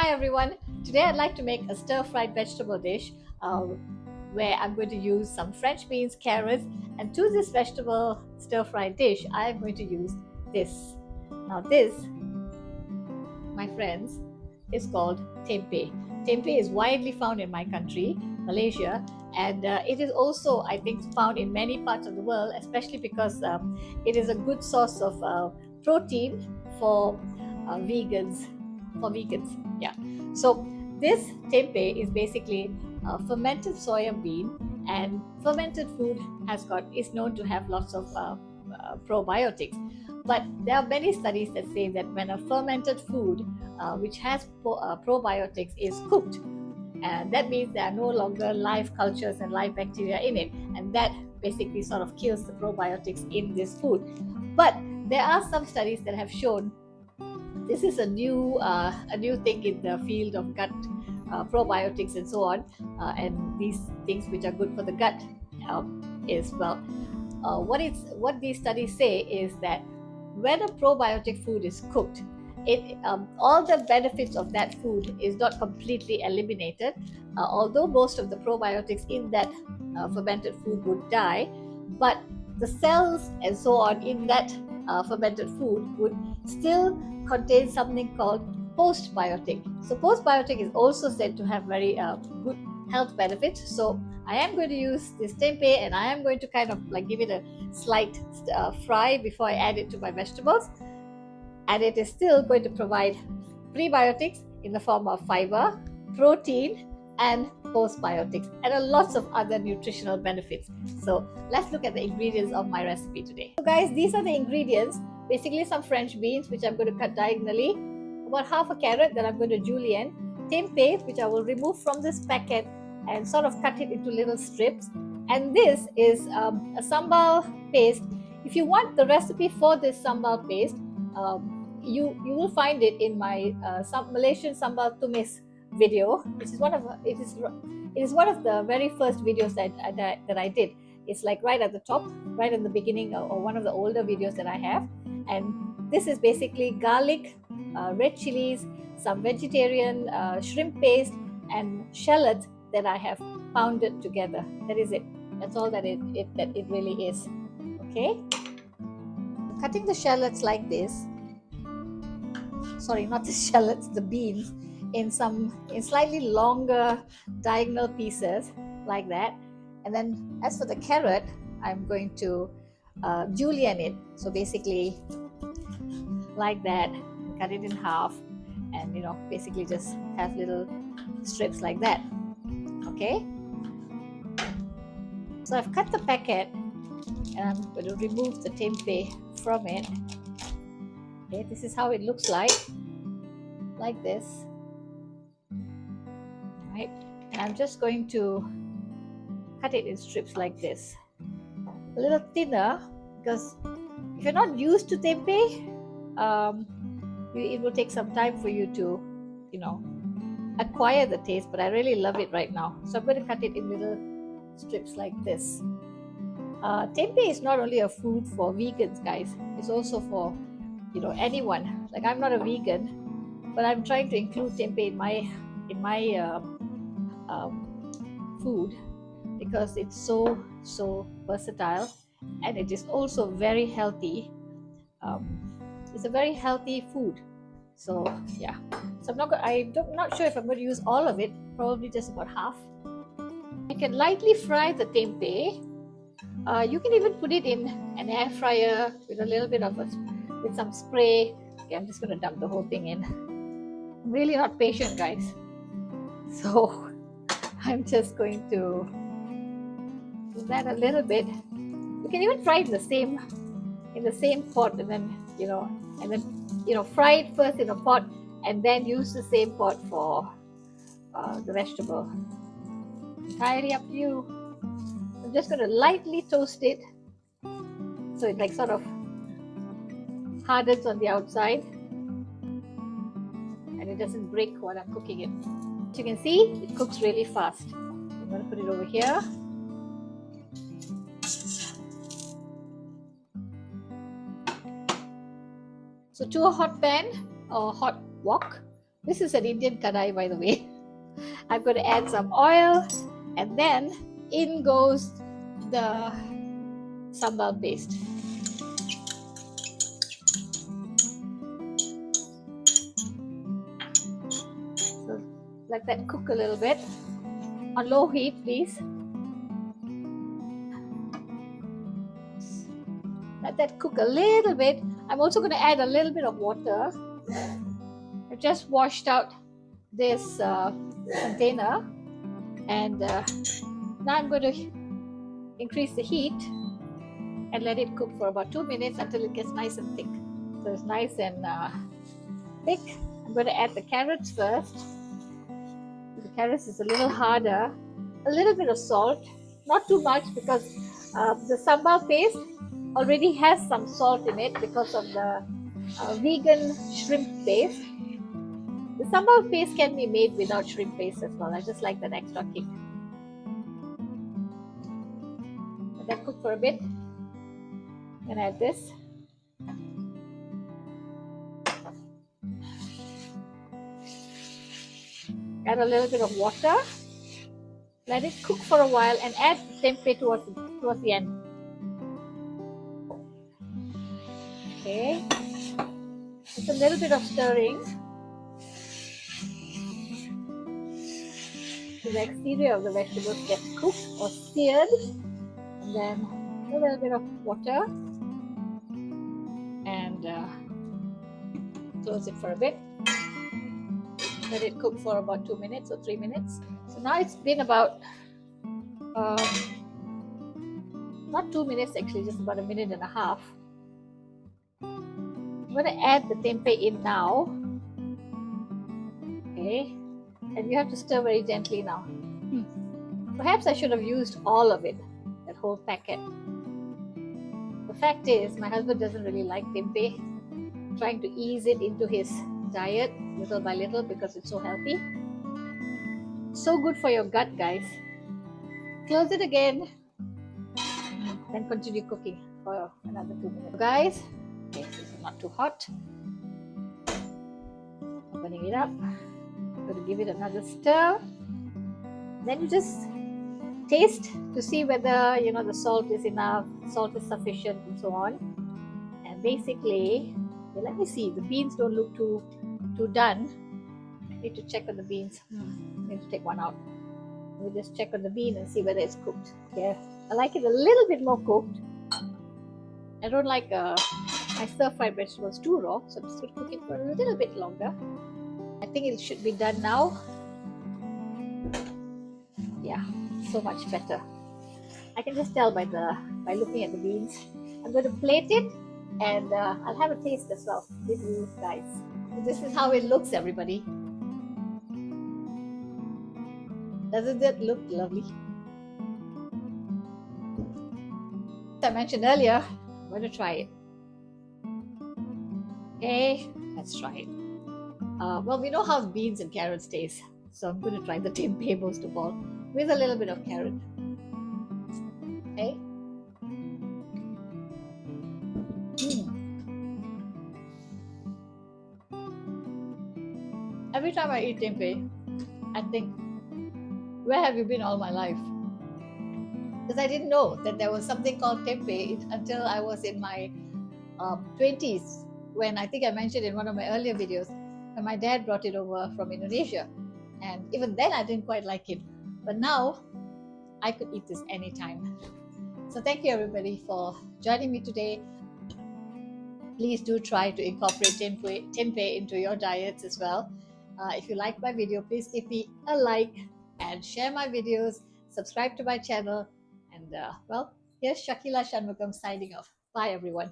Hi everyone, today I'd like to make a stir-fried vegetable dish where I'm going to use some French beans, carrots, and to this vegetable stir-fried dish I'm going to use this. Now this, my friends, is called Tempeh. Tempeh is widely found in my country, Malaysia, and it is also, I think, found in many parts of the world, especially because it is a good source of protein for vegans. Yeah. So this tempeh is basically fermented soya bean, and fermented food is known to have lots of probiotics. But there are many studies that say that when a fermented food which has probiotics is cooked, and that means there are no longer live cultures and live bacteria in it, and that basically sort of kills the probiotics in this food. But there are some studies that have shown this is a new thing in the field of gut probiotics and so on, and these things which are good for the gut is well. What these studies say is that when a probiotic food is cooked, all the benefits of that food is not completely eliminated. Although most of the probiotics in that fermented food would die, but the cells and so on in that fermented food would still contain something called postbiotic. So postbiotic is also said to have very good health benefits. So I am going to use this tempeh, and I am going to kind of like give it a slight fry before I add it to my vegetables. And it is still going to provide prebiotics in the form of fiber, protein, and postbiotics, and lots of other nutritional benefits. So let's look at the ingredients of my recipe today. So guys, these are the ingredients. Basically some French beans, which I'm going to cut diagonally, about half a carrot that I'm going to julienne, tempeh, which I will remove from this packet and sort of cut it into little strips. And this is a sambal paste. If you want the recipe for this sambal paste, you will find it in my Malaysian sambal tumis video, which is it is one of the very first videos that I did. It's like right at the top, right in the beginning, or one of the older videos that I have. And this is basically garlic, red chilies, some vegetarian shrimp paste, and shallots that I have pounded together. That is it. That's all that it really is. Okay. Cutting the shallots like this. Sorry, not the shallots, the beans, in slightly longer diagonal pieces like that. And then as for the carrot, I'm going to julienne it. So basically like that, cut it in half, and basically just have little strips like that. Okay. So I've cut the packet, and I'm going to remove the tempeh from it. Okay, this is how it looks like this. Right, and I'm just going to cut it in strips like this, a little thinner, because if you're not used to tempeh, it will take some time for you to acquire the taste, but I really love it right now. So I'm going to cut it in little strips like this. Tempeh is not only a food for vegans, guys, it's also for anyone. Like, I'm not a vegan, but I'm trying to include tempeh in my food because it's so versatile, and it is also very healthy. It's a very healthy food. So yeah, so I'm not sure if I'm going to use all of it, probably just about half. You can lightly fry the tempeh. You can even put it in an air fryer with a little bit of with some spray. Okay, I'm just going to dump the whole thing in. I'm really not patient, guys. So I'm just going to do that a little bit. You can even fry it in the same pot, and then fry it first in a pot, and then use the same pot for the vegetable. Entirely up to you. I'm just going to lightly toast it so it like sort of hardens on the outside and it doesn't break while I'm cooking it. As you can see, it cooks really fast. I'm going to put it over here. So to a hot pan or hot wok, This is an Indian kadai, by the way. I'm going to add some oil, and then in goes the sambal paste. So let that cook a little bit on low heat, please. Let that cook a little bit. I'm also going to add a little bit of water. I just washed out this container, and now I'm going to increase the heat and let it cook for about 2 minutes until it gets nice and thick. So it's nice and thick. I'm going to add the carrots first. The carrots is a little harder. A little bit of salt, not too much, because the sambal paste already has some salt in it because of the vegan shrimp paste. The sambal paste can be made without shrimp paste as well. I just like that extra kick. Let that cook for a bit. Then add this. Add a little bit of water. Let it cook for a while and add tempeh towards the end. Okay. Just a little bit of stirring. So the exterior of the vegetables gets cooked or seared. And then a little bit of water. And close it for a bit. Let it cook for about 2 minutes or 3 minutes. So now it's been about not 2 minutes actually, just about 1.5 minutes. I'm going to add the tempeh in now. Okay, and you have to stir very gently now. Perhaps I should have used all of it, that whole packet. The fact is, my husband doesn't really like tempeh. I'm trying to ease it into his diet little by little because it's so healthy. So good for your gut, guys. Close it again, then continue cooking for another 2 minutes. Guys, okay, this is not too hot. Opening it up. I'm going to give it another stir. Then you just taste to see whether the salt is enough, salt is sufficient, and so on. And basically, okay, let me see. The beans don't look too done. I need to check on the beans. I need to take one out. We'll just check on the bean and see whether it's cooked. Okay, I like it a little bit more cooked. I don't like my stir-fried vegetables too raw, so I'm just going to cook it for a little bit longer. I think it should be done now. Yeah, so much better. I can just tell by looking at the beans. I'm going to plate it, and I'll have a taste as well with you guys. So this is how it looks, everybody. Doesn't it look lovely? As I mentioned earlier, I'm going to try it. Okay, let's try it. Well, we know how beans and carrots taste, so I'm going to try the tempeh most of all, with a little bit of carrot. Okay. Every time I eat tempeh, I think, where have you been all my life? Because I didn't know that there was something called tempeh until I was in my 20s, when I think I mentioned in one of my earlier videos, when my dad brought it over from Indonesia. And even then I didn't quite like it. But now I could eat this anytime. So thank you everybody for joining me today. Please do try to incorporate tempeh into your diets as well. If you like my video, please give me a like and share my videos, subscribe to my channel, and well, here's Shakila Shanmugam signing off. Bye everyone.